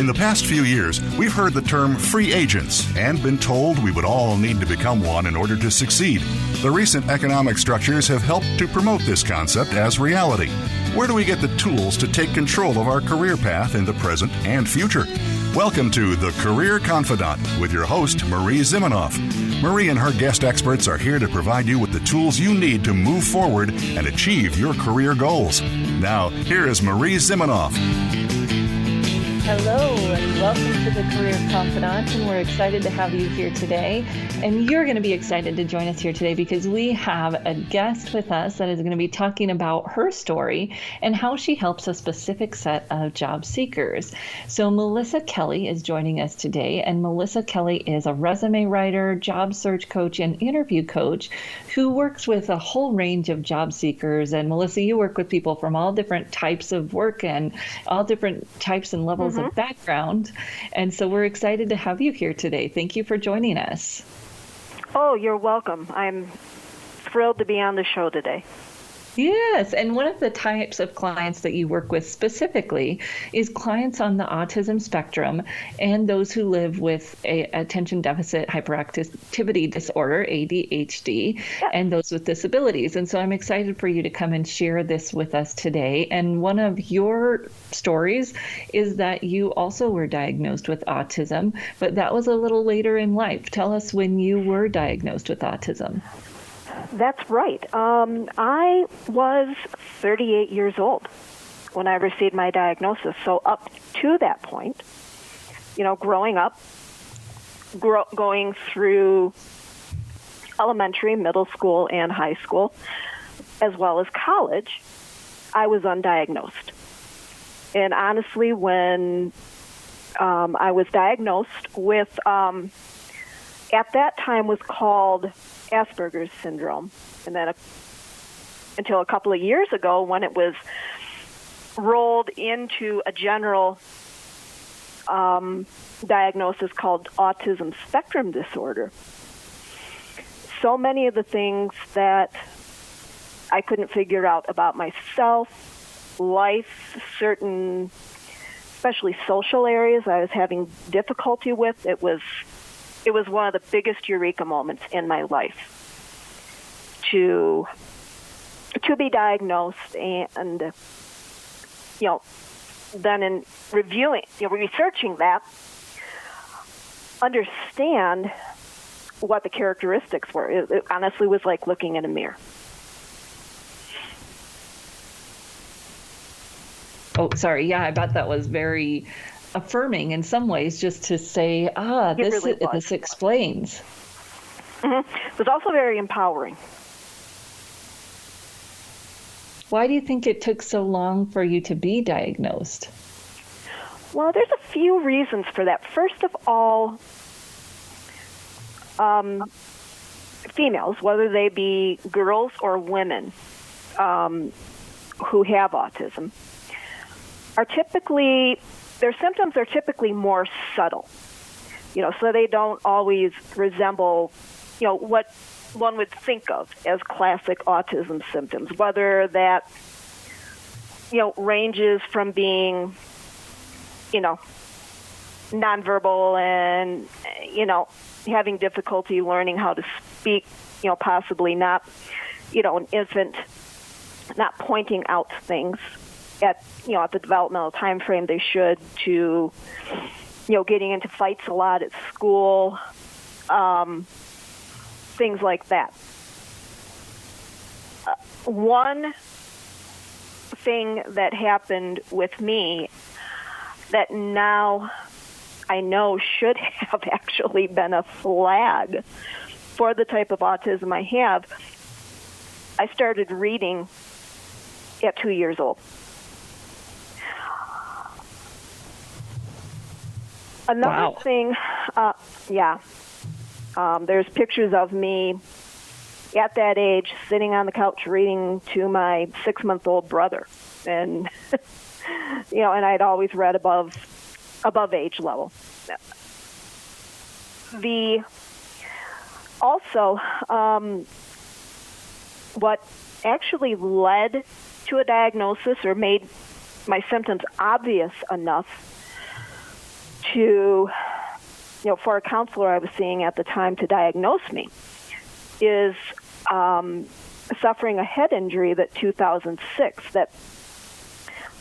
In the past few years, we've heard the term free agents and been told we would all need to become one in order to succeed. The recent economic structures have helped to promote this concept as reality. Where do we get the tools to take control of our career path in the present and future? Welcome to The Career Confidante with your host, Marie Zimenoff. Marie and her guest experts are here to provide you with the tools you need to move forward and achieve your career goals. Now, here is Marie Zimenoff. Hello and welcome to the Career Confidante, and we're excited to have you here today. And you're going to be excited to join us here today because we have a guest with us that is going to be talking about her story and how she helps a specific set of job seekers. So Melissa Kelley is joining us today, and Melissa Kelley is a resume writer, job search coach, and interview coach who works with a whole range of job seekers. And Melissa, you work with people from all different types of work and all different types and levels of background. And so we're excited to have you here today. Thank you for joining us. Oh, you're welcome. I'm thrilled to be on the show today. Yes, and one of the types of clients that you work with specifically is clients on the autism spectrum and those who live with a attention deficit hyperactivity disorder, ADHD, and those with disabilities. And so I'm excited for you to come and share this with us today. And one of your stories is that you also were diagnosed with autism, but that was a little later in life. Tell us when you were diagnosed with autism. That's right. I was 38 years old when I received my diagnosis. So up to that point, growing up, going through elementary, middle school, and high school, as well as college, I was undiagnosed. And honestly, when I was diagnosed with, at that time was called Asperger's syndrome, and then until a couple of years ago when it was rolled into a general diagnosis called autism spectrum disorder. So many of the things that I couldn't figure out about myself, life, certain, especially social areas I was having difficulty with, it was one of the biggest eureka moments in my life to be diagnosed and, then in researching that, understand what the characteristics were. It honestly was like looking in a mirror. Oh, sorry. Yeah, I bet that was very affirming in some ways, just to say, this explains. It was also very empowering. Why do you think it took so long for you to be diagnosed? Well, there's a few reasons for that. First of all, females, whether they be girls or women who have autism, are typically, their symptoms are typically more subtle, so they don't always resemble, what one would think of as classic autism symptoms, whether that, ranges from being, nonverbal and, having difficulty learning how to speak, possibly not, an infant not pointing out things at the developmental time frame they should, to, getting into fights a lot at school, things like that. One thing that happened with me that now I know should have actually been a flag for the type of autism I have, I started reading at 2 years old. Another thing, there's pictures of me at that age sitting on the couch reading to my 6-month-old brother, and and I'd always read above age level. What actually led to a diagnosis or made my symptoms obvious enough to, for a counselor I was seeing at the time to diagnose me, is suffering a head injury that 2006 that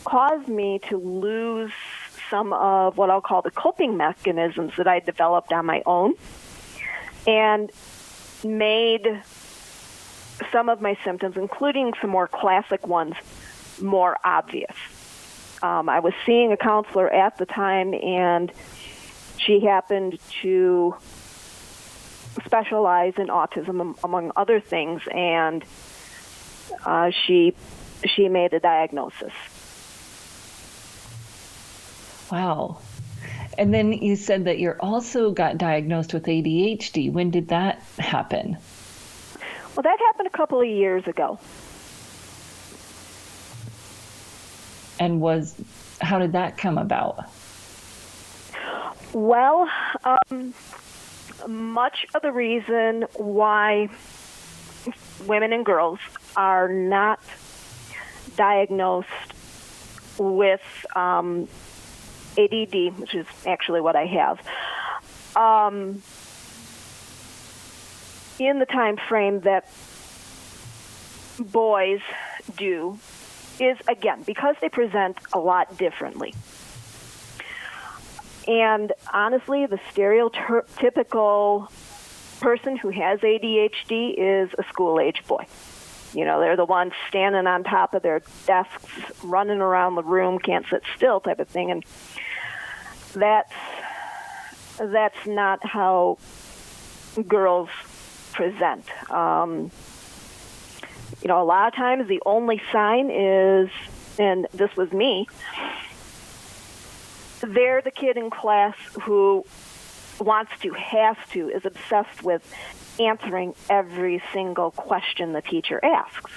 caused me to lose some of what I'll call the coping mechanisms that I developed on my own, and made some of my symptoms, including some more classic ones, more obvious. I was seeing a counselor at the time, and she happened to specialize in autism, among other things, and she made a diagnosis. Wow. And then you said that you also got diagnosed with ADHD. When did that happen? Well, that happened a couple of years ago. And how did that come about? Well, much of the reason why women and girls are not diagnosed with ADD, which is actually what I have, in the time frame that boys do, is, again, because they present a lot differently. And honestly, the stereotypical person who has ADHD is a school-age boy. They're the ones standing on top of their desks, running around the room, can't sit still type of thing. And that's not how girls present. A lot of times the only sign is, and this was me, they're the kid in class who has to, is obsessed with answering every single question the teacher asks.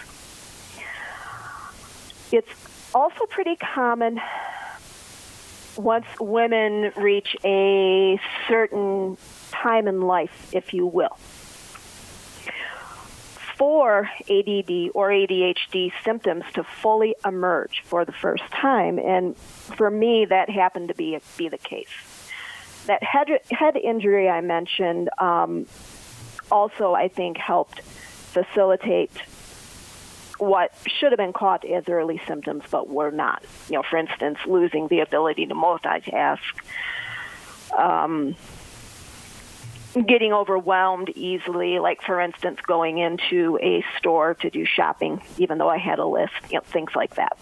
It's also pretty common once women reach a certain time in life, if you will, for ADD or ADHD symptoms to fully emerge for the first time. And for me, that happened to be the case. That head injury I mentioned also, I think, helped facilitate what should have been caught as early symptoms but were not. For instance, losing the ability to multitask, getting overwhelmed easily, like, for instance, going into a store to do shopping, even though I had a list, things like that.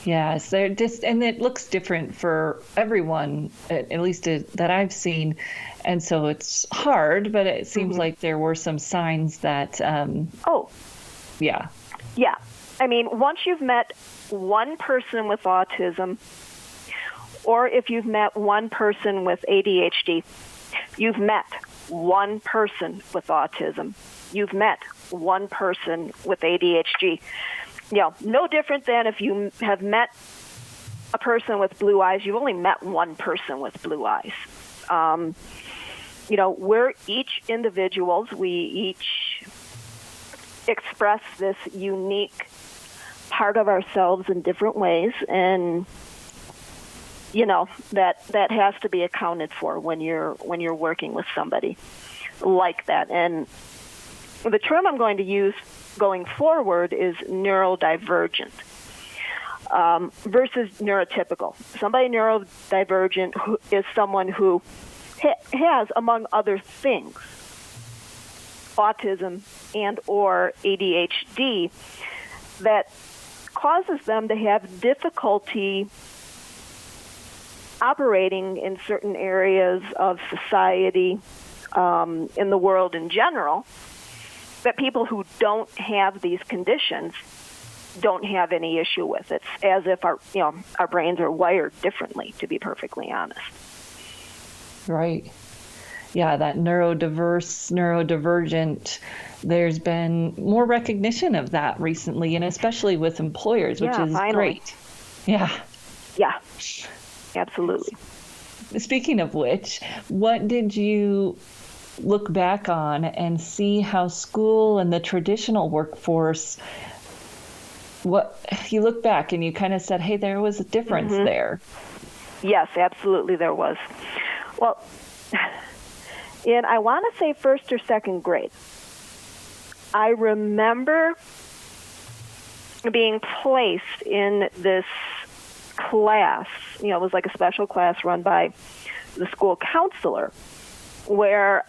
Yes, and it looks different for everyone, at least that I've seen. And so it's hard, but it seems like there were some signs that, Yeah. Yeah. I mean, once you've met one person with autism, or if you've met one person with ADHD, you've met one person with autism. You've met one person with ADHD. No different than if you have met a person with blue eyes, you've only met one person with blue eyes. We're each individuals. We each express this unique part of ourselves in different ways, and that has to be accounted for when you're working with somebody like that. And the term I'm going to use going forward is neurodivergent versus neurotypical. Somebody neurodivergent is someone who has, among other things, autism and or ADHD that causes them to have difficulty operating in certain areas of society, in the world in general, that people who don't have these conditions don't have any issue with. It's as if our brains are wired differently, to be perfectly honest. Right. Yeah, that neurodiverse, neurodivergent, there's been more recognition of that recently, and especially with employers, which is finally great. Yeah. Yeah, absolutely. Speaking of which, what did you look back on and see how school and the traditional workforce what you look back and you kind of said, hey, there was a difference there. Yes, absolutely there was. Well, in, I want to say, first or second grade, I remember being placed in this class. You know, it was like a special class run by the school counselor, where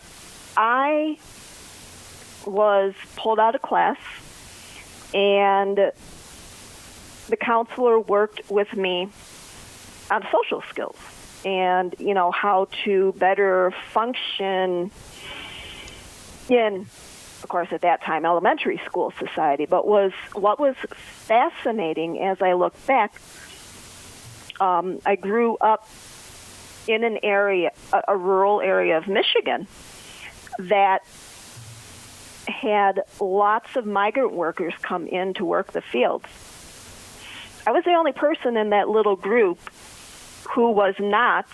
I was pulled out of class, and the counselor worked with me on social skills and, you know, how to better function in, of course, at that time, elementary school society. But what was fascinating as I look back, I grew up in an area, a rural area of Michigan, that had lots of migrant workers come in to work the fields. I was the only person in that little group who was not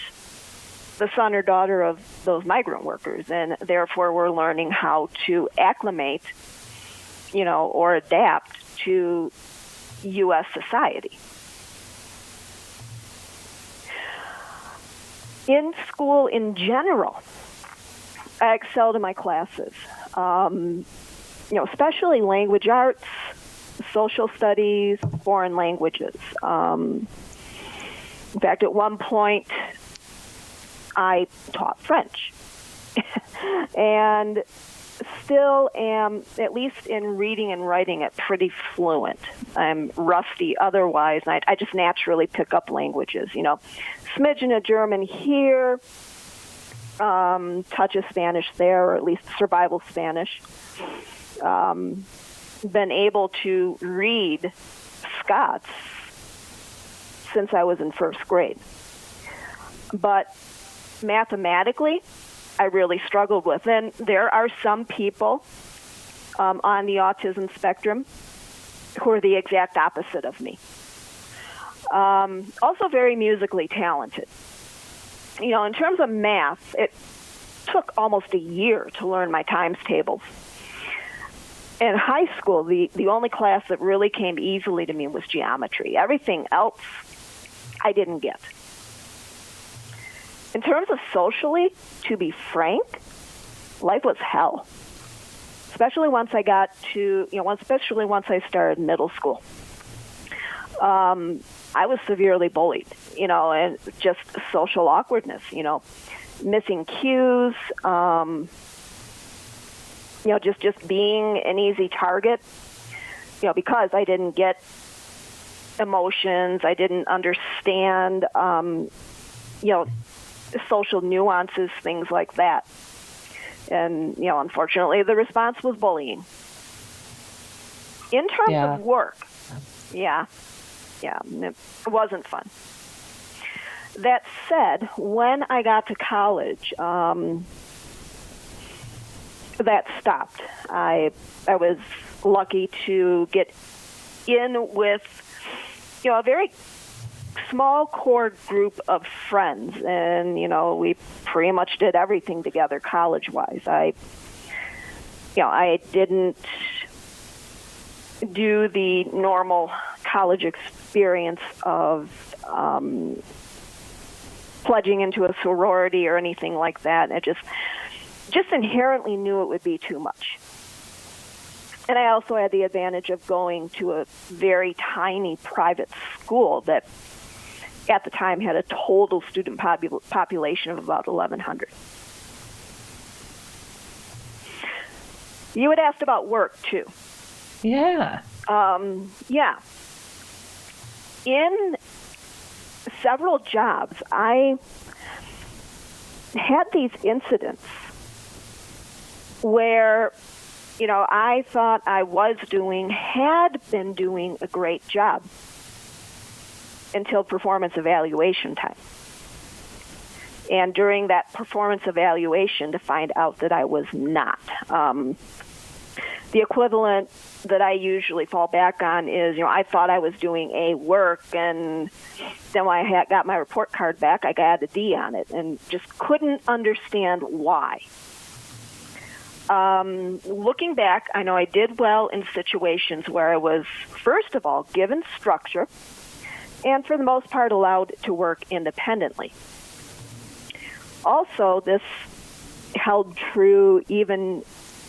the son or daughter of those migrant workers, and therefore were learning how to acclimate, you know, or adapt to U.S. society. In school in general, I excelled in my classes, you know, especially language arts, social studies, foreign languages. In fact, at one point, I taught French and still am, at least in reading and writing it, pretty fluent. I'm rusty otherwise, and I just naturally pick up languages, you know. Smidgen of German here, touch of Spanish there, or at least survival Spanish. Been able to read Scots since I was in first grade. But mathematically, I really struggled with. And there are some people on the autism spectrum who are the exact opposite of me. Also very musically talented. You know, in terms of math, it took almost a year to learn my times tables. In high school, the only class that really came easily to me was geometry. Everything else I didn't get. In terms of socially, to be frank, life was hell. Especially once I got to, you know, especially once I started middle school. I was severely bullied, you know, and just social awkwardness, you know, missing cues, you know, just being an easy target, you know, because I didn't get emotions, I didn't understand, you know, social nuances, things like that. And, you know, unfortunately, the response was bullying. In terms of work, it wasn't fun. That said, when I got to college, that stopped. I was lucky to get in with, you know, a very small core group of friends, and, you know, we pretty much did everything together college-wise. I didn't do the normal college experience of pledging into a sorority or anything like that. I just inherently knew it would be too much. And I also had the advantage of going to a very tiny private school that at the time had a total student population of about 1,100. You had asked about work, too. Yeah. In several jobs, I had these incidents where, you know, I thought I had been doing a great job until performance evaluation time. And during that performance evaluation, to find out that I was not. The equivalent that I usually fall back on is, you know, I thought I was doing A work, and then when I got my report card back, I got a D on it, and just couldn't understand why. Looking back, I know I did well in situations where I was, first of all, given structure and for the most part allowed to work independently. Also, this held true even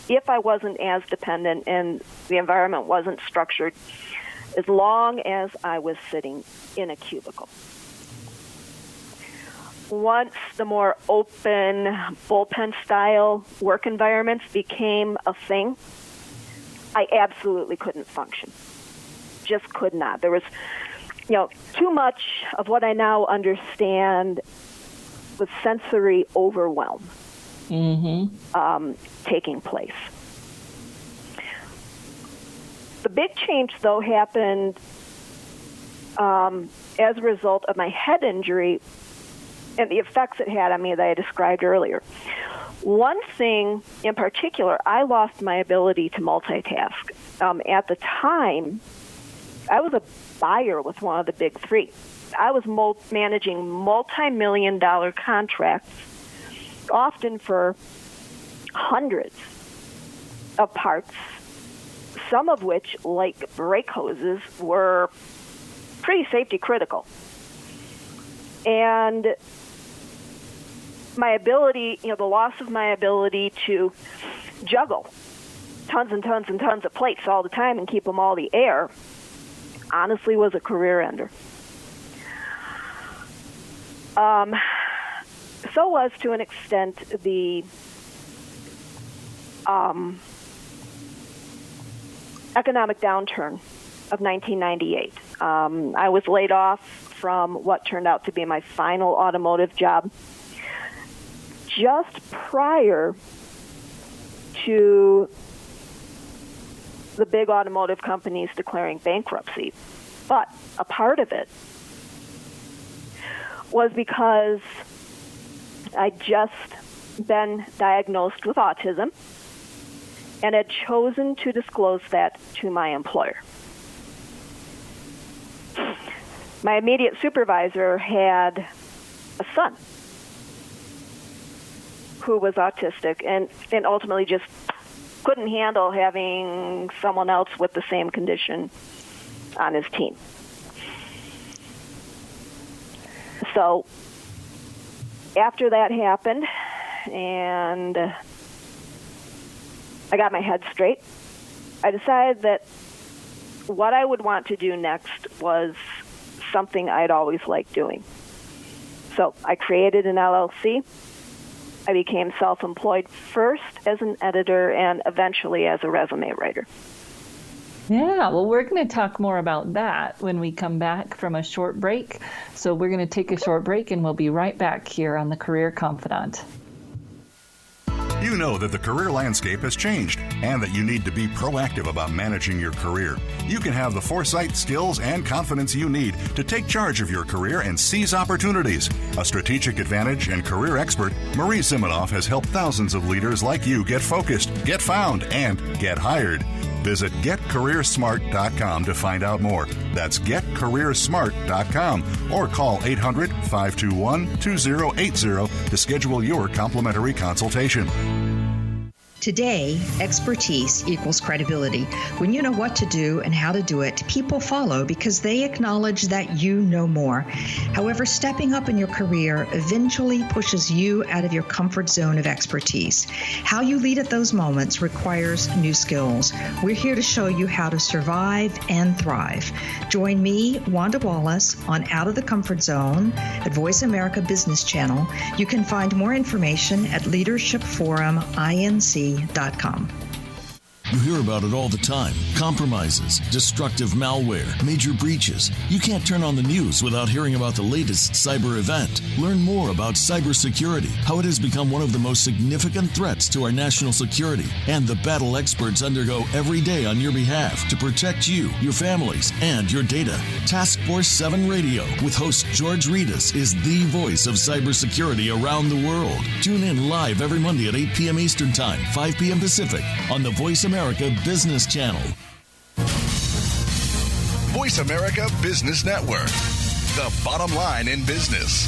if I wasn't as dependent and the environment wasn't structured, as long as I was sitting in a cubicle. Once the more open bullpen-style work environments became a thing, I absolutely couldn't function. Just could not. There was, too much of what I now understand was sensory overwhelm taking place. The big change, though, happened as a result of my head injury and the effects it had on me that I described earlier. One thing in particular, I lost my ability to multitask. At the time, I was a buyer with one of the big three. I was managing multi-million-dollar contracts, often for hundreds of parts, some of which, like brake hoses, were pretty safety critical. And my ability, the loss of my ability to juggle tons and tons and tons of plates all the time and keep them all the air, honestly was a career ender. So was, to an extent, the economic downturn of 1998. I was laid off from what turned out to be my final automotive job just prior to the big automotive companies declaring bankruptcy. But a part of it was because I'd just been diagnosed with autism and had chosen to disclose that to my employer. My immediate supervisor had a son who was autistic and ultimately just couldn't handle having someone else with the same condition on his team. So after that happened and I got my head straight, I decided that what I would want to do next was something I'd always liked doing. So I created an LLC. I became self-employed first as an editor and eventually as a resume writer. Yeah, well, we're going to talk more about that when we come back from a short break. So we're going to take a short break and we'll be right back here on the Career Confidant. You know that the career landscape has changed and that you need to be proactive about managing your career. You can have the foresight, skills, and confidence you need to take charge of your career and seize opportunities. A strategic advantage and career expert, Marie Zimenoff has helped thousands of leaders like you get focused, get found, and get hired. Visit getcareersmart.com to find out more. That's getcareersmart.com or call 800-521-2080 to schedule your complimentary consultation. Today, expertise equals credibility. When you know what to do and how to do it, people follow because they acknowledge that you know more. However, stepping up in your career eventually pushes you out of your comfort zone of expertise. How you lead at those moments requires new skills. We're here to show you how to survive and thrive. Join me, Wanda Wallace, on Out of the Comfort Zone at Voice America Business Channel. You can find more information at leadershipforuminc.com. You hear about it all the time. Compromises, destructive malware, major breaches. You can't turn on the news without hearing about the latest cyber event. Learn more about cybersecurity, how it has become one of the most significant threats to our national security, and the battle experts undergo every day on your behalf to protect you, your families, and your data. Task Force 7 Radio with host George Reedus is the voice of cybersecurity around the world. Tune in live every Monday at 8 p.m. Eastern Time, 5 p.m. Pacific on the Voice America Business Channel. Voice America Business Network, the bottom line in business.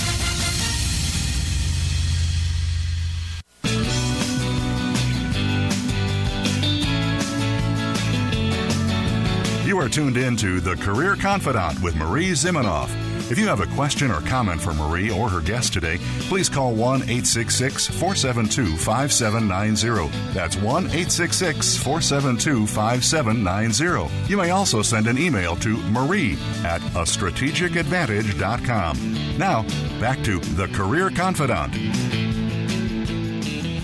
You are tuned in to The Career Confidante with Marie Zimenoff. If you have a question or comment for Marie or her guest today, please call 1-866-472-5790. That's 1-866-472-5790. You may also send an email to marie@astrategicadvantage.com. Now, back to The Career Confidante.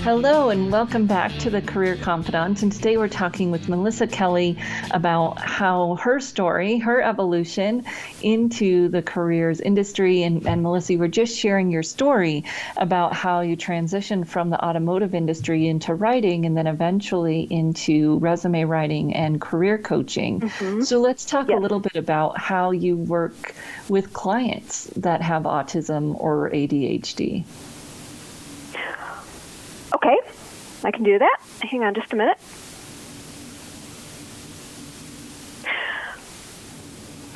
Hello and welcome back to the Career Confidante. And today we're talking with Melissa Kelley about how her story, her evolution into the careers industry. And Melissa, you were just sharing your story about how you transitioned from the automotive industry into writing and then eventually into resume writing and career coaching. Mm-hmm. So let's talk a little bit about how you work with clients that have autism or ADHD. Okay, I can do that. Hang on just a minute.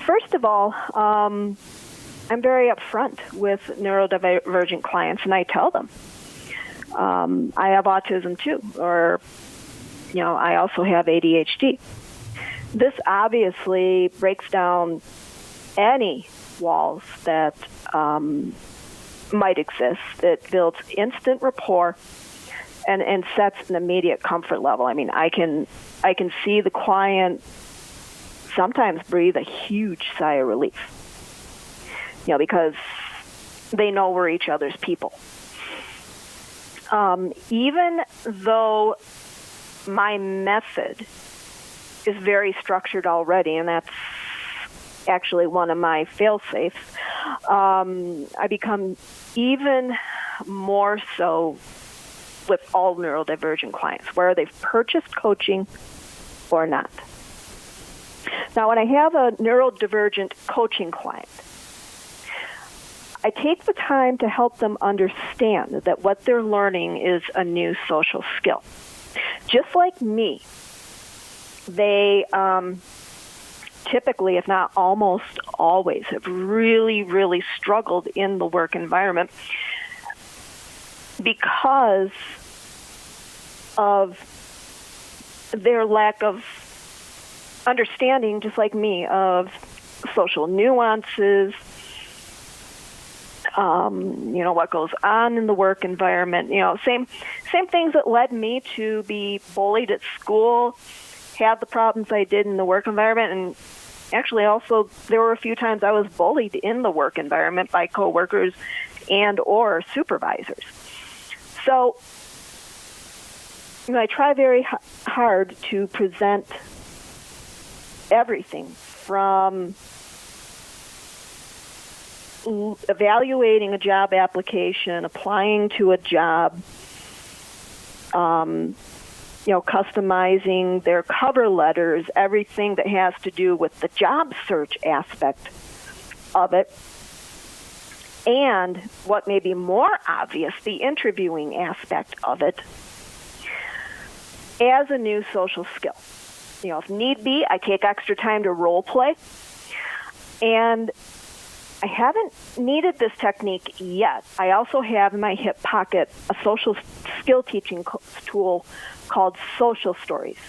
First of all, I'm very upfront with neurodivergent clients, and I tell them I have autism too, or, I also have ADHD. This obviously breaks down any walls that might exist. It builds instant rapport and sets an immediate comfort level. I mean, I can see the client sometimes breathe a huge sigh of relief, because they know we're each other's people. Even though my method is very structured already, and that's actually one of my fail-safes, I become even more so with all neurodivergent clients, whether they've purchased coaching or not. Now, when I have a neurodivergent coaching client, I take the time to help them understand that what they're learning is a new social skill. Just like me, they typically, if not almost always, have really, really struggled in the work environment because of their lack of understanding, just like me, of social nuances, what goes on in the work environment. Same things that led me to be bullied at school, have the problems I did in the work environment, and actually also there were a few times I was bullied in the work environment by coworkers and or supervisors. So, I try very hard to present everything from evaluating a job application, applying to a job, customizing their cover letters, everything that has to do with the job search aspect of it. And what may be more obvious, the interviewing aspect of it, as a new social skill. If need be, I take extra time to role play. And I haven't needed this technique yet. I also have in my hip pocket a social skill teaching tool called Social Stories,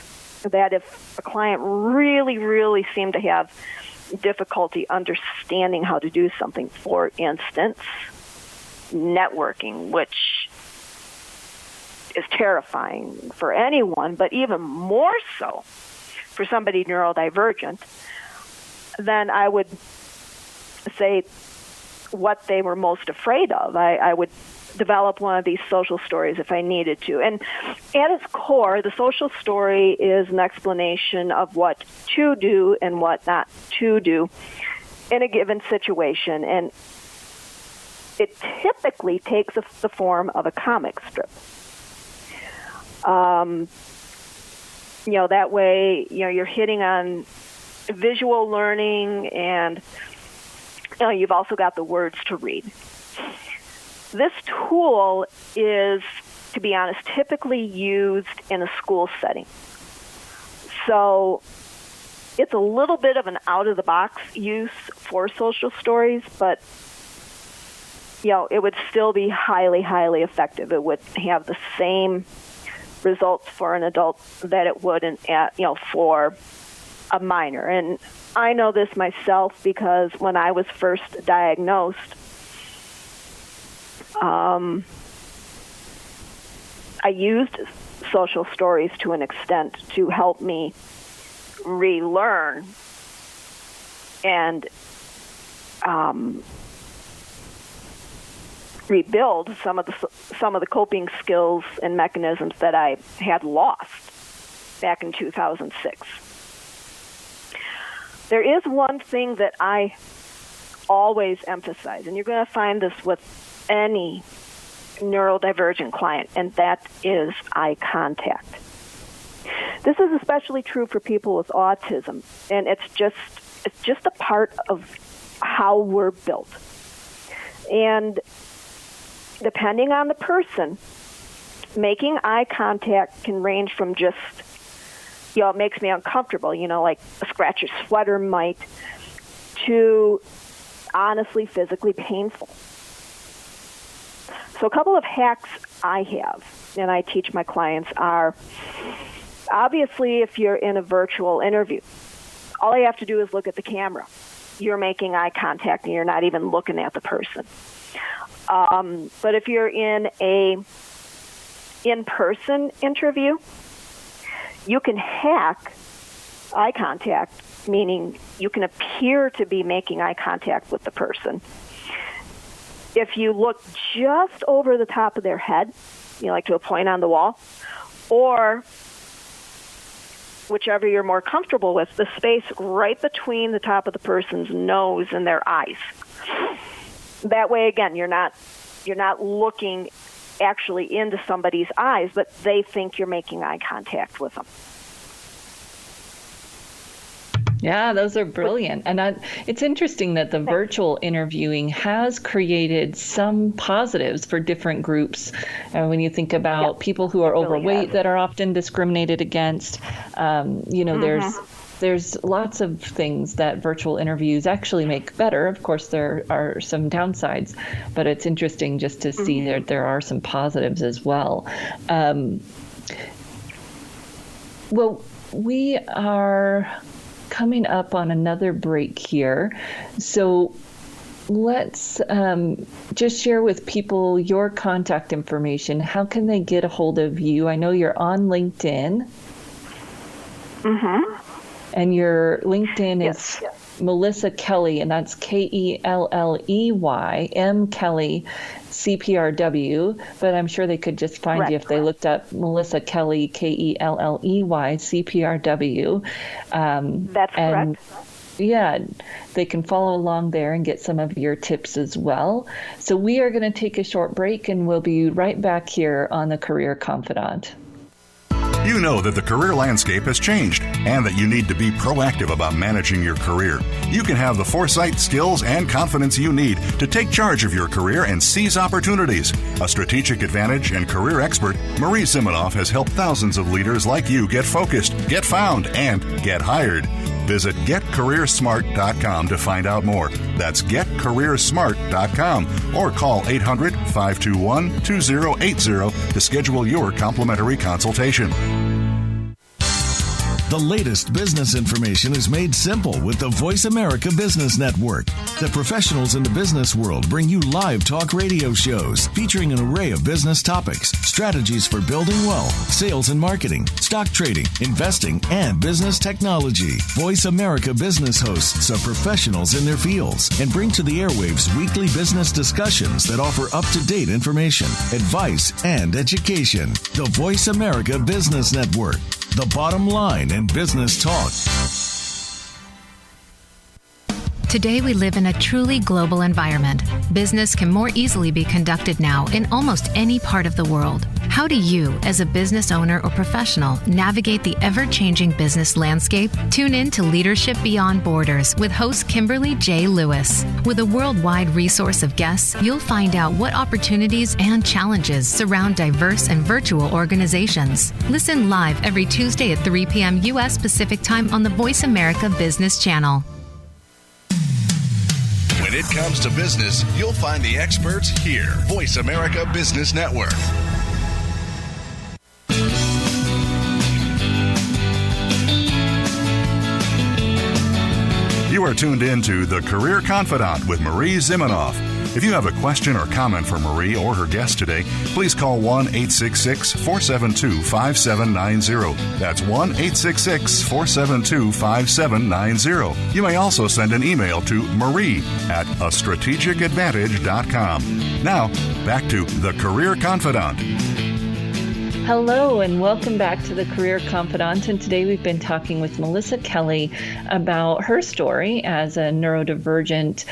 that if a client really, really seemed to have difficulty understanding how to do something, for instance, networking, which is terrifying for anyone, but even more so for somebody neurodivergent, then I would say what they were most afraid of. I would develop one of these social stories if I needed to. And at its core, the social story is an explanation of what to do and what not to do in a given situation. And it typically takes the form of a comic strip. That way, you're hitting on visual learning, and you've also got the words to read. This tool is, to be honest, typically used in a school setting. So it's a little bit of an out-of-the-box use for social stories, but it would still be highly, highly effective. It would have the same results for an adult that it would for a minor. And I know this myself because when I was first diagnosed, I used social stories to an extent to help me relearn and rebuild some of the coping skills and mechanisms that I had lost back in 2006. There is one thing that I always emphasize, and you're going to find this with any neurodivergent client, and that is eye contact. This is especially true for people with autism, and it's just a part of how we're built. And depending on the person, making eye contact can range from just, it makes me uncomfortable, like a scratch your sweater might, to honestly physically painful. So a couple of hacks I have, and I teach my clients, are obviously if you're in a virtual interview, all you have to do is look at the camera. You're making eye contact and you're not even looking at the person. But if you're in a in-person interview, you can hack eye contact, meaning you can appear to be making eye contact with the person. If you look just over the top of their head, like to a point on the wall, or whichever you're more comfortable with, the space right between the top of the person's nose and their eyes. That way, again, you're not looking actually into somebody's eyes, but they think you're making eye contact with them. Yeah, those are brilliant. And it's interesting that the virtual interviewing has created some positives for different groups. When you think about people who are overweight that are often discriminated against, there's lots of things that virtual interviews actually make better. Of course, there are some downsides, but it's interesting just to see that there are some positives as well. Well, we are coming up on another break here. So let's just share with people your contact information. How can they get a hold of you? I know you're on LinkedIn. And your LinkedIn is Melissa Kelley, and that's Kelley, M. Kelley, CPRW, but I'm sure they could just find you if they looked up Melissa Kelley, Kelley, CPRW. That's correct. Yeah, they can follow along there and get some of your tips as well. So we are going to take a short break, and we'll be right back here on the Career Confidant. You know that the career landscape has changed and that you need to be proactive about managing your career. You can have the foresight, skills, and confidence you need to take charge of your career and seize opportunities. A strategic advantage and career expert, Marie Zimenoff has helped thousands of leaders like you get focused, get found, and get hired. Visit getcareersmart.com to find out more. That's getcareersmart.com or call 800-521-2080 to schedule your complimentary consultation. The latest business information is made simple with the Voice America Business Network. The professionals in the business world bring you live talk radio shows featuring an array of business topics, strategies for building wealth, sales and marketing, stock trading, investing, and business technology. Voice America Business hosts are professionals in their fields and bring to the airwaves weekly business discussions that offer up-to-date information, advice, and education. The Voice America Business Network. The bottom line in business talk. Today we live in a truly global environment. Business can more easily be conducted now in almost any part of the world. How do you, as a business owner or professional, navigate the ever-changing business landscape? Tune in to Leadership Beyond Borders with host Kimberly J. Lewis. With a worldwide resource of guests, you'll find out what opportunities and challenges surround diverse and virtual organizations. Listen live every Tuesday at 3 p.m. U.S. Pacific Time on the Voice America Business Channel. When it comes to business, you'll find the experts here. Voice America Business Network. You are tuned in to The Career Confidante with Marie Zimenoff. If you have a question or comment for Marie or her guest today, please call 1-866-472-5790. That's 1-866-472-5790. You may also send an email to marie@astrategicadvantage.com. Now, back to The Career Confidante. Hello and welcome back to the Career Confidante. And today we've been talking with Melissa Kelley about her story as a neurodivergent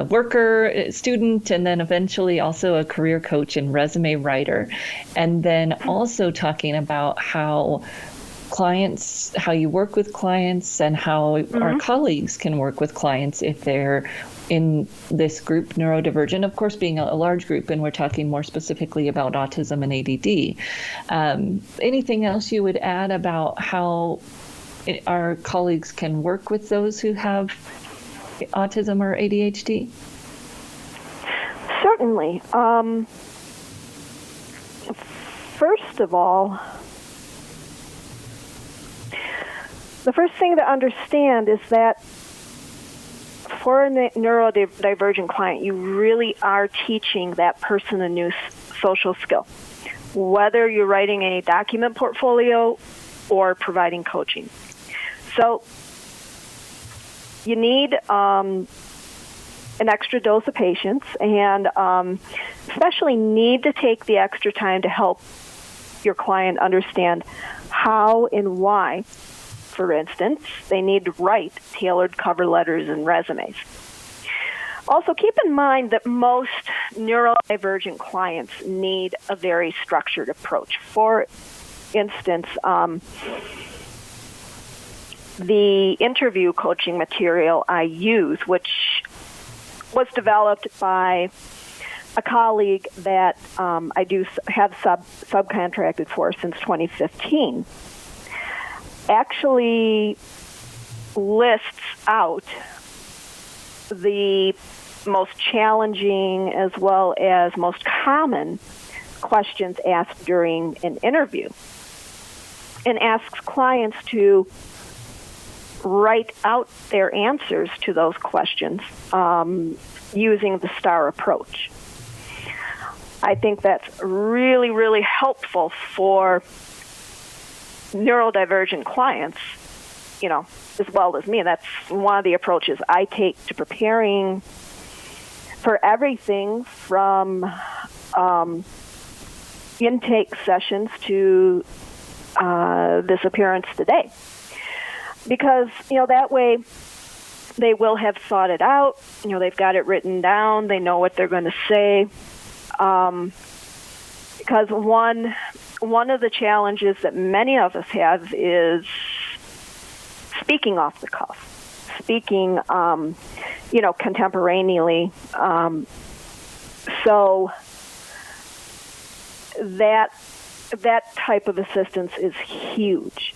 worker, student, and then eventually also a career coach and resume writer. And then also talking about how you work with clients and how our colleagues can work with clients if they're in this group, neurodivergent, of course, being a large group, and we're talking more specifically about autism and ADD. Anything else you would add about how our colleagues can work with those who have autism or ADHD? Certainly. First of all, the first thing to understand is that for a neurodivergent client, you really are teaching that person a new social skill, whether you're writing a document portfolio or providing coaching. So you need an extra dose of patience and especially need to take the extra time to help your client understand how and why. For instance, they need to write tailored cover letters and resumes. Also, keep in mind that most neurodivergent clients need a very structured approach. For instance, the interview coaching material I use, which was developed by a colleague that I do have subcontracted for since 2015, actually lists out the most challenging as well as most common questions asked during an interview and asks clients to write out their answers to those questions using the STAR approach. I think that's really, really helpful for neurodivergent clients, as well as me. That's one of the approaches I take to preparing for everything from intake sessions to this appearance today. Because, that way they will have thought it out, they've got it written down, they know what they're going to say. Because one of the challenges that many of us have is speaking off the cuff, speaking, contemporaneously. So that type of assistance is huge.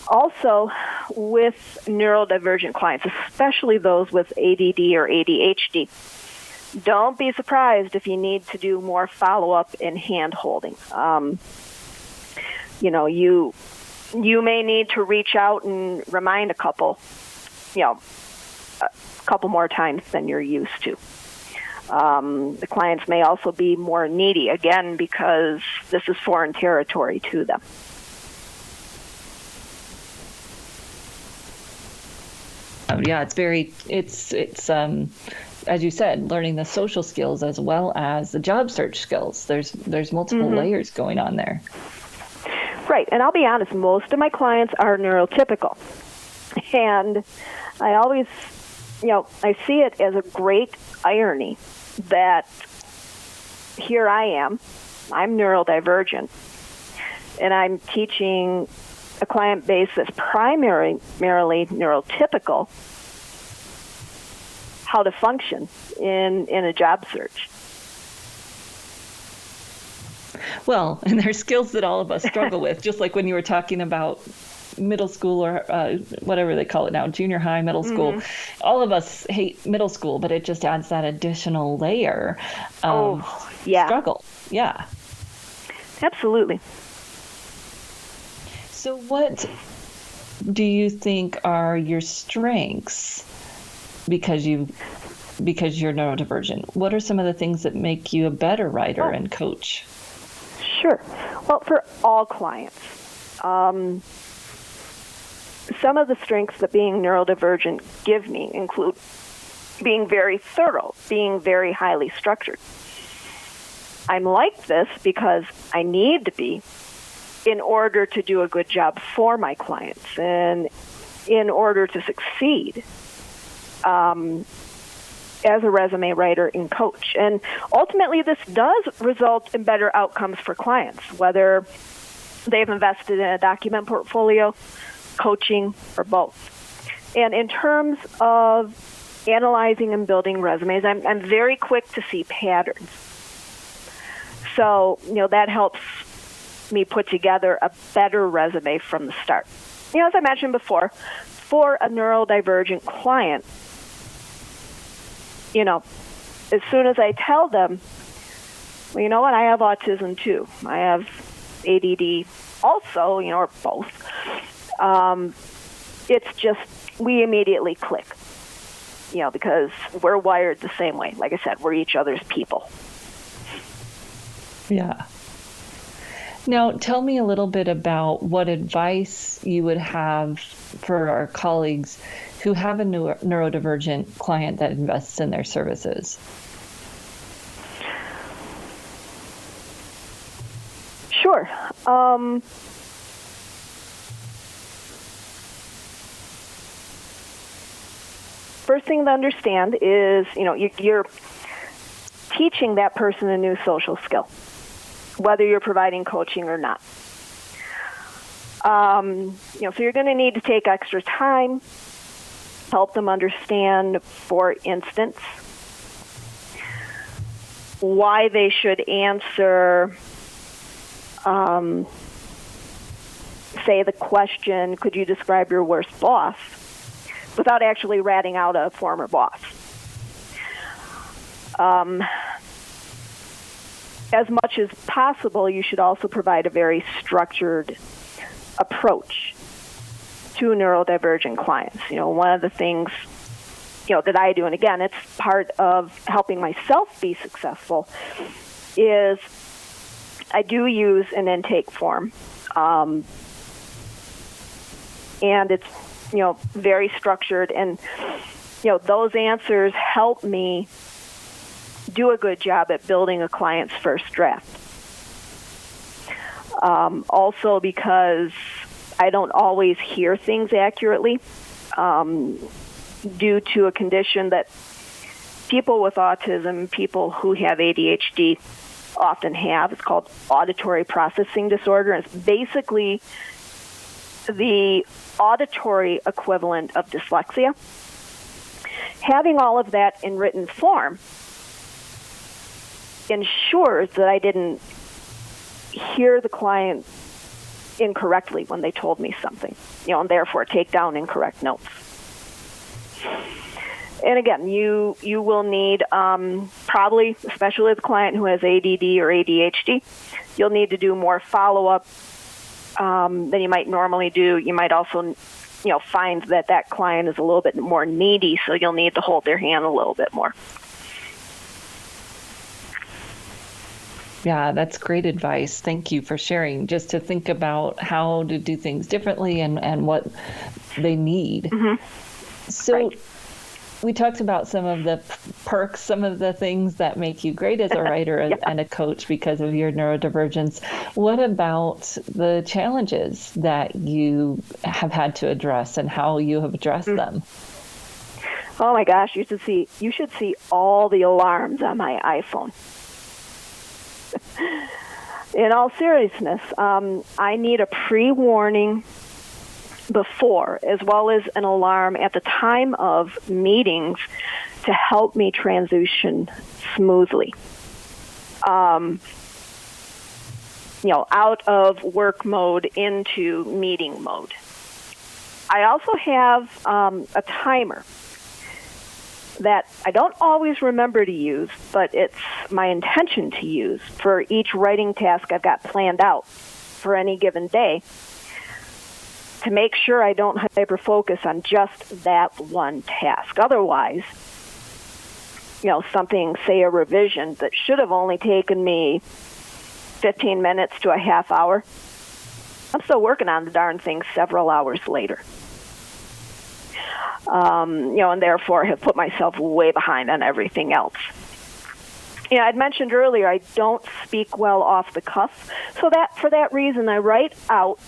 Also, with neurodivergent clients, especially those with ADD or ADHD, don't be surprised if you need to do more follow-up and hand-holding. You may need to reach out and remind a couple more times than you're used to. The clients may also be more needy, again, because this is foreign territory to them. Yeah, it's as you said, learning the social skills as well as the job search skills. There's multiple layers going on there. Right, and I'll be honest, most of my clients are neurotypical. And I always, I see it as a great irony that here I am, I'm neurodivergent, and I'm teaching a client base that's primarily neurotypical how to function in a job search. Well, and there's skills that all of us struggle with, just like when you were talking about middle school or whatever they call it now, junior high, middle school. All of us hate middle school, but it just adds that additional layer of struggle. Yeah. Absolutely. So what do you think are your strengths because you're neurodivergent? What are some of the things that make you a better writer and coach? Sure. Well, for all clients, some of the strengths that being neurodivergent give me include being very thorough, being very highly structured. I'm like this because I need to be in order to do a good job for my clients and in order to succeed as a resume writer and coach. And ultimately, this does result in better outcomes for clients, whether they've invested in a document portfolio, coaching, or both. And in terms of analyzing and building resumes, I'm very quick to see patterns. So, that helps me put together a better resume from the start. As I mentioned before, for a neurodivergent client, as soon as I tell them, well, you know what, I have autism too. I have ADD also, or both. It's just, we immediately click, because we're wired the same way. Like I said, we're each other's people. Yeah. Now, tell me a little bit about what advice you would have for our colleagues who have a neurodivergent client that invests in their services. Sure. First thing to understand is, you're teaching that person a new social skill, whether you're providing coaching or not. So you're going to need to take extra time, help them understand, for instance, why they should answer, say the question, could you describe your worst boss, without actually ratting out a former boss. As much as possible, you should also provide a very structured approach to neurodivergent clients. One of the things, that I do, and again, it's part of helping myself be successful, is I do use an intake form. And it's, very structured. And, those answers help me do a good job at building a client's first draft. Also because I don't always hear things accurately due to a condition that people with autism, people who have ADHD often have. It's called auditory processing disorder. And it's basically the auditory equivalent of dyslexia. Having all of that in written form ensures that I didn't hear the client incorrectly when they told me something, and therefore take down incorrect notes. And again, you will need, probably, especially the client who has ADD or ADHD, you'll need to do more follow-up than you might normally do. You might also, find that client is a little bit more needy, so you'll need to hold their hand a little bit more. Yeah, that's great advice. Thank you for sharing. Just to think about how to do things differently and what they need. Mm-hmm. So right. We talked about some of the perks, some of the things that make you great as a writer and a coach because of your neurodivergence. What about the challenges that you have had to address and how you have addressed them? Oh my gosh, you should see all the alarms on my iPhone. In all seriousness, I need a pre-warning before, as well as an alarm at the time of meetings to help me transition smoothly. Out of work mode into meeting mode. I also have a timer that I don't always remember to use, but it's my intention to use for each writing task I've got planned out for any given day. to make sure I don't hyper-focus on just that one task. Otherwise, something, say a revision that should have only taken me 15 minutes to a half hour, I'm still working on the darn thing several hours later. And therefore have put myself way behind on everything else. I'd mentioned earlier I don't speak well off the cuff, so that for that reason I write out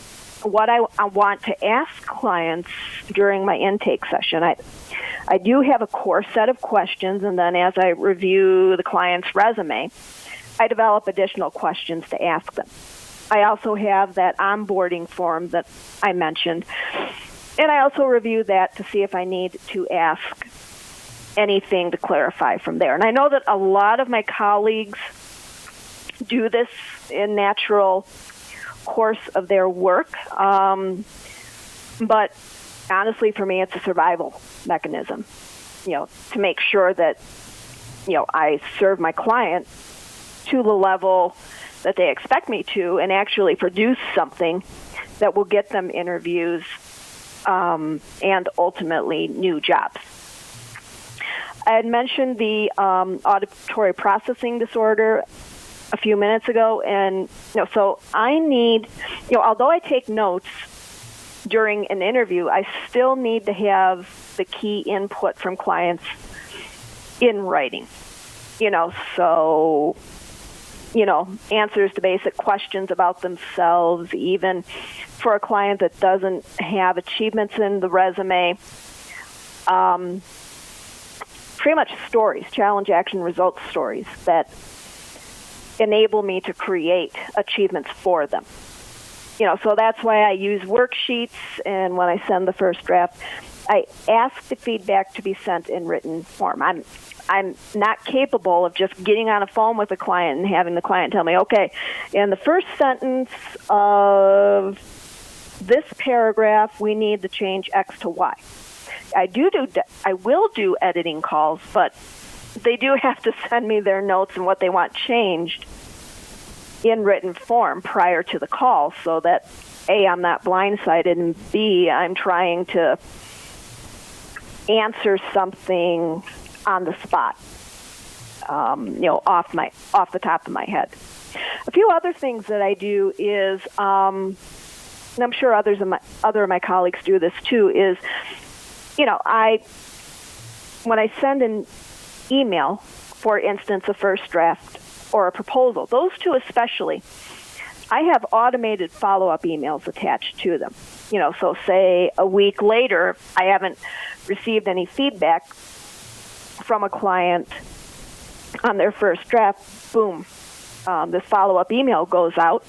what I want to ask clients during my intake session. I do have a core set of questions, and then as I review the client's resume, I develop additional questions to ask them. I also have that onboarding form that I mentioned, and I also review that to see if I need to ask anything to clarify from there. And I know that a lot of my colleagues do this in natural course of their work, but honestly, for me, it's a survival mechanism, to make sure that, I serve my client to the level that they expect me to and actually produce something that will get them interviews and ultimately new jobs. I had mentioned the auditory processing disorder a few minutes ago, and so I need, although I take notes during an interview, I still need to have the key input from clients in writing. So answers to basic questions about themselves, even for a client that doesn't have achievements in the resume. Pretty much stories, challenge, action, results stories that enable me to create achievements for them. So that's why I use worksheets, and when I send the first draft, I ask the feedback to be sent in written form. I'm not capable of just getting on a phone with a client and having the client tell me, okay, in the first sentence of this paragraph, we need to change X to Y. I will do editing calls, but they do have to send me their notes and what they want changed in written form prior to the call, so that A, I'm not blindsided, and B, I'm trying to answer something on the spot, off the top of my head. A few other things that I do is, and I'm sure other of my colleagues do this too, is, when I send an email, for instance, a first draft or a proposal, those two especially, I have automated follow-up emails attached to them. So say a week later, I haven't received any feedback from a client on their first draft, boom, this follow-up email goes out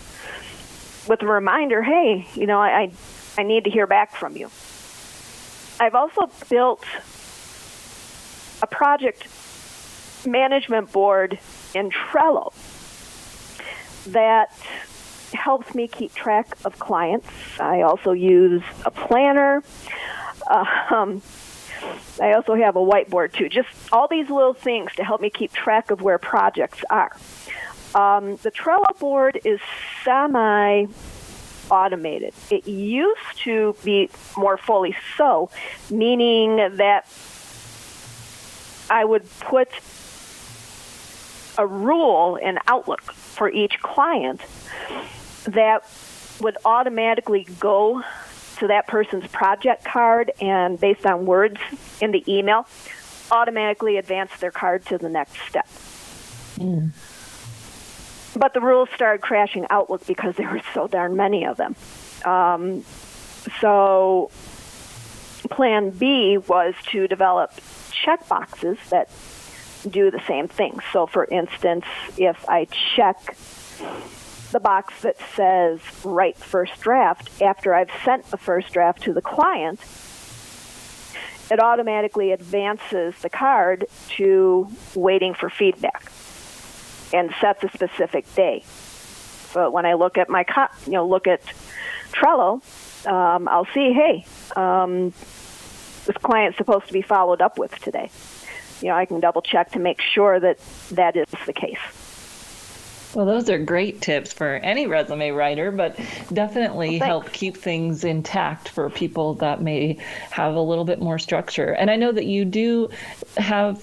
with a reminder, hey, I need to hear back from you. I've also built a project management board in Trello that helps me keep track of clients. I also use a planner. I also have a whiteboard too. Just all these little things to help me keep track of where projects are. The Trello board is semi-automated. It used to be more fully so, meaning that I would put a rule in Outlook for each client that would automatically go to that person's project card, and based on words in the email, automatically advance their card to the next step. Mm. But the rules started crashing Outlook because there were so darn many of them. So plan B was to develop checkboxes that do the same thing. So for instance, if I check the box that says write first draft after I've sent the first draft to the client, it automatically advances the card to waiting for feedback and sets a specific day. So when I look at my look at Trello, I'll see, hey, this client's supposed to be followed up with today. I can double check to make sure that that is the case. Well, those are great tips for any resume writer, but definitely help keep things intact for people that may have a little bit more structure. And I know that you do have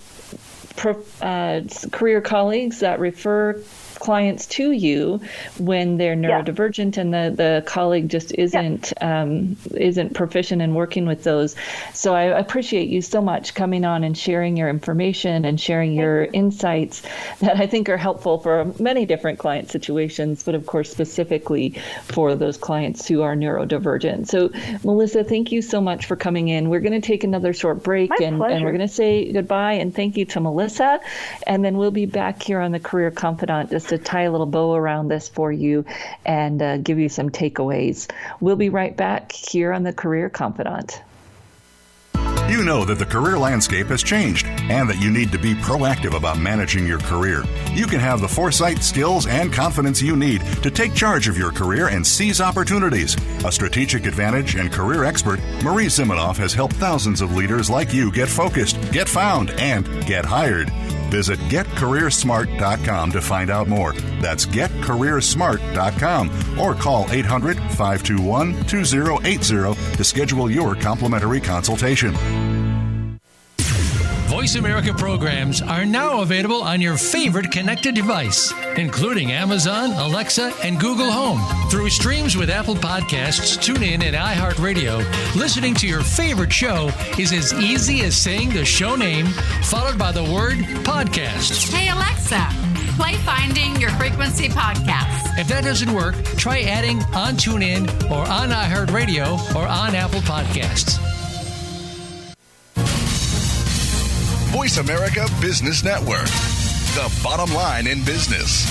career colleagues that refer clients to you when they're neurodivergent and the colleague just isn't proficient in working with those. So I appreciate you so much coming on and sharing your information and sharing your insights that I think are helpful for many different client situations, but of course specifically for those clients who are neurodivergent. So Melissa, thank you so much for coming in. We're going to take another short break and we're going to say goodbye and thank you to Melissa, and then we'll be back here on the Career Confidant just to tie a little bow around this for you and give you some takeaways. We'll be right back here on the Career Confidant. You know that the career landscape has changed and that you need to be proactive about managing your career. You can have the foresight, skills, and confidence you need to take charge of your career and seize opportunities. A strategic advantage and career expert, Marie Zimenoff has helped thousands of leaders like you get focused, get found, and get hired. Visit getcareersmart.com to find out more. That's getcareersmart.com or call 800-521-2080 to schedule your complimentary consultation. Voice America programs are now available on your favorite connected device, including Amazon, Alexa, and Google Home. Through streams with Apple Podcasts, TuneIn, and iHeartRadio, listening to your favorite show is as easy as saying the show name followed by the word podcast. Hey, Alexa, play Finding Your Frequency podcast. If that doesn't work, try adding on TuneIn or on iHeartRadio or on Apple Podcasts. Voice America Business Network, the bottom line in business.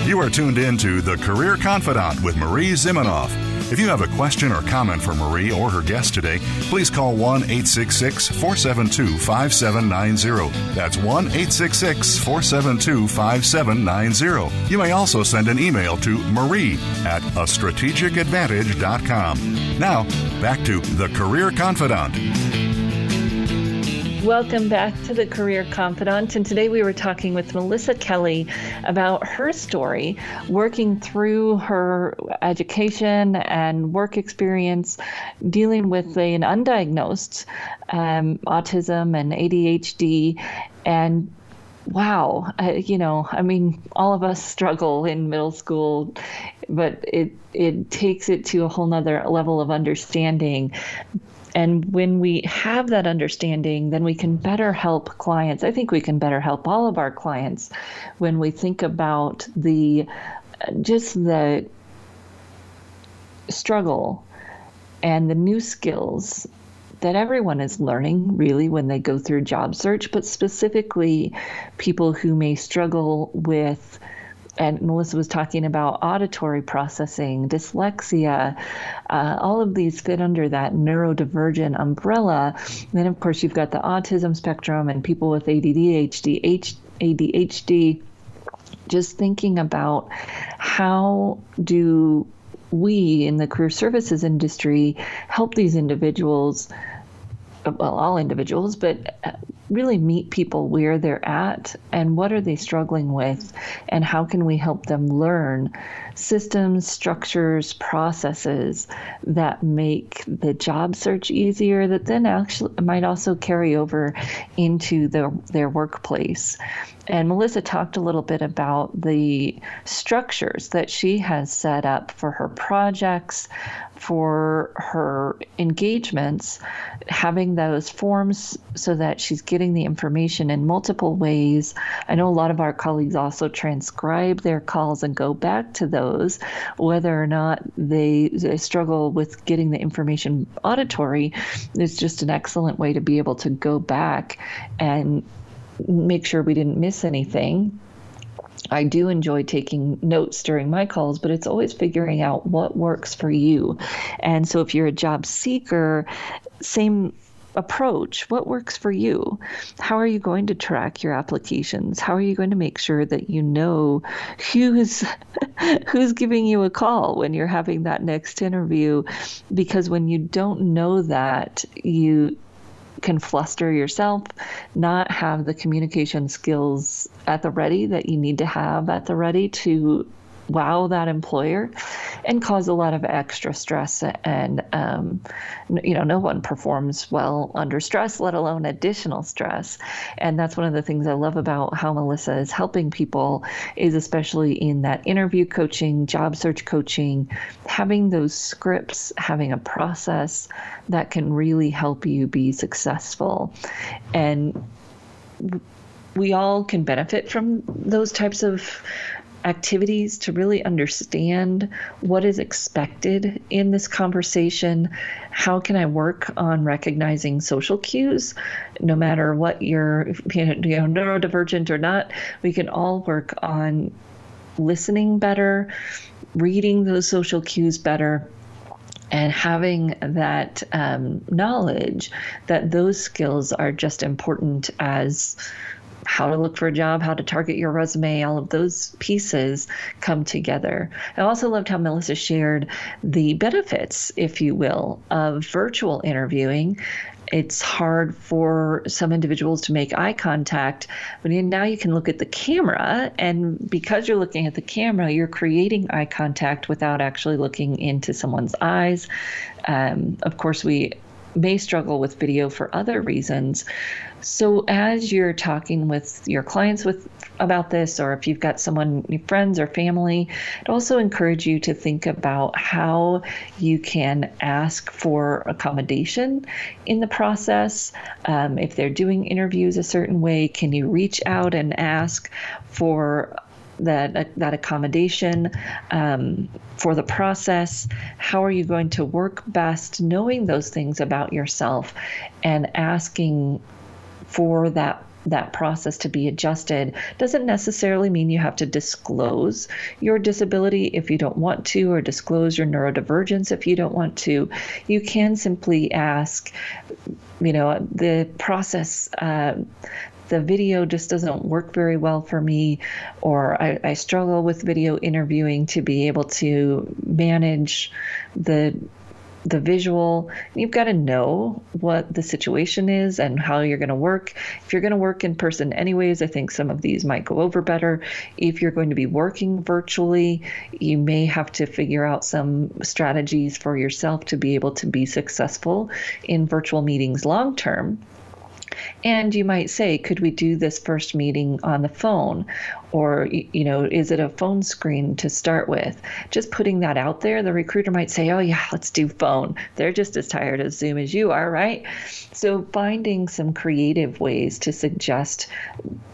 You are tuned in to The Career Confidant with Marie Zimenoff. If you have a question or comment for Marie or her guest today, please call 1-866-472-5790. That's 1-866-472-5790. You may also send an email to marie@astrategicadvantage.com. Now, back to The Career Confidant. Welcome back to the Career Confidant, and today we were talking with Melissa Kelley about her story, working through her education and work experience, dealing with an undiagnosed autism and ADHD, and wow, all of us struggle in middle school, but it takes it to a whole nother level of understanding. And when we have that understanding, then we can better help clients. I think we can better help all of our clients when we think about the struggle and the new skills that everyone is learning really when they go through job search, but specifically people who may struggle with, and Melissa was talking about auditory processing, dyslexia, all of these fit under that neurodivergent umbrella. And then, of course, you've got the autism spectrum and people with ADHD. Just thinking about how do we in the career services industry help these individuals, well, all individuals, but really meet people where they're at and what are they struggling with, and how can we help them learn systems, structures, processes that make the job search easier, that then actually might also carry over into their workplace. And Melissa talked a little bit about the structures that she has set up for her projects, for her engagements, having those forms so that she's getting the information in multiple ways. I know a lot of our colleagues also transcribe their calls and go back to those, whether or not they struggle with getting the information auditory. It's just an excellent way to be able to go back and make sure we didn't miss anything. I do enjoy taking notes during my calls, but it's always figuring out what works for you. And so if you're a job seeker, same approach, what works for you? How are you going to track your applications? How are you going to make sure that you know who's giving you a call when you're having that next interview? Because when you don't know that, you can fluster yourself, not have the communication skills at the ready that you need to have at the ready to wow that employer, and cause a lot of extra stress. And, no one performs well under stress, let alone additional stress. And that's one of the things I love about how Melissa is helping people, is especially in that interview coaching, job search coaching, having those scripts, having a process that can really help you be successful. And we all can benefit from those types of activities to really understand what is expected in this conversation. How can I work on recognizing social cues? No matter what you're, neurodivergent or not, we can all work on listening better, reading those social cues better, and having that knowledge that those skills are just important as how to look for a job, how to target your resume, all of those pieces come together. I also loved how Melissa shared the benefits, if you will, of virtual interviewing. It's hard for some individuals to make eye contact, but now you can look at the camera, and because you're looking at the camera, you're creating eye contact without actually looking into someone's eyes. Of course, we may struggle with video for other reasons. So as you're talking with your clients about this, or if you've got someone, your friends or family, I'd also encourage you to think about how you can ask for accommodation in the process. If they're doing interviews a certain way, can you reach out and ask for that accommodation for the process? How are you going to work best? Knowing those things about yourself and asking for that process to be adjusted doesn't necessarily mean you have to disclose your disability if you don't want to, or disclose your neurodivergence if you don't want to. You can simply ask, the process, the video just doesn't work very well for me, or I struggle with video interviewing to be able to manage the visual. You've got to know what the situation is and how you're going to work. If you're going to work in person anyways, I think some of these might go over better. If you're going to be working virtually, you may have to figure out some strategies for yourself to be able to be successful in virtual meetings long term. And you might say, could we do this first meeting on the phone? Or, is it a phone screen to start with? Just putting that out there, the recruiter might say, oh yeah, let's do phone. They're just as tired of Zoom as you are, right? So finding some creative ways to suggest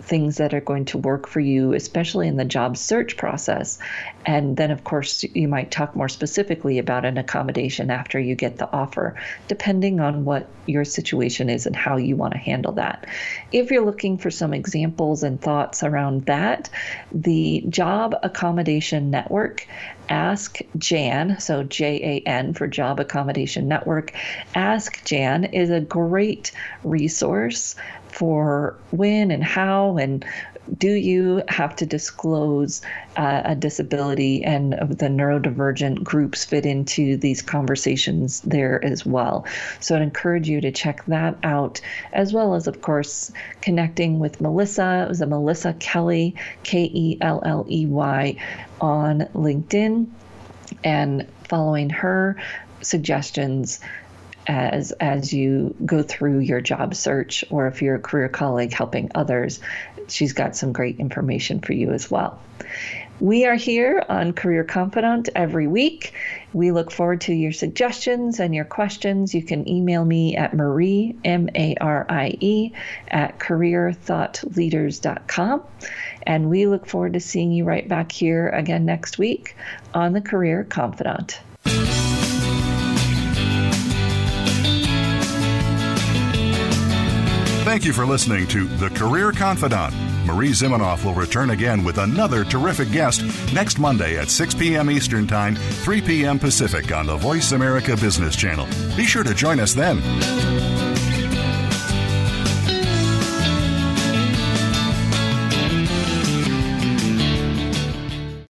things that are going to work for you, especially in the job search process. And then, of course, you might talk more specifically about an accommodation after you get the offer, depending on what your situation is and how you want to handle that. If you're looking for some examples and thoughts around that, the Job Accommodation Network, Ask Jan, so JAN for Job Accommodation Network, Ask Jan is a great resource for when and how and do you have to disclose a disability, and the neurodivergent groups fit into these conversations there as well. So I'd encourage you to check that out, as well as, of course, connecting with Melissa. It was a Melissa Kelley, Kelley, on LinkedIn, and following her suggestions as you go through your job search, or if you're a career colleague helping others, she's got some great information for you as well. We are here on Career Confidant every week. We look forward to your suggestions and your questions. You can email me at Marie, Marie, at careerthoughtleaders.com. And we look forward to seeing you right back here again next week on the Career Confidant. Thank you for listening to The Career Confidant. Marie Zimenoff will return again with another terrific guest next Monday at 6 p.m. Eastern Time, 3 p.m. Pacific on the Voice America Business Channel. Be sure to join us then.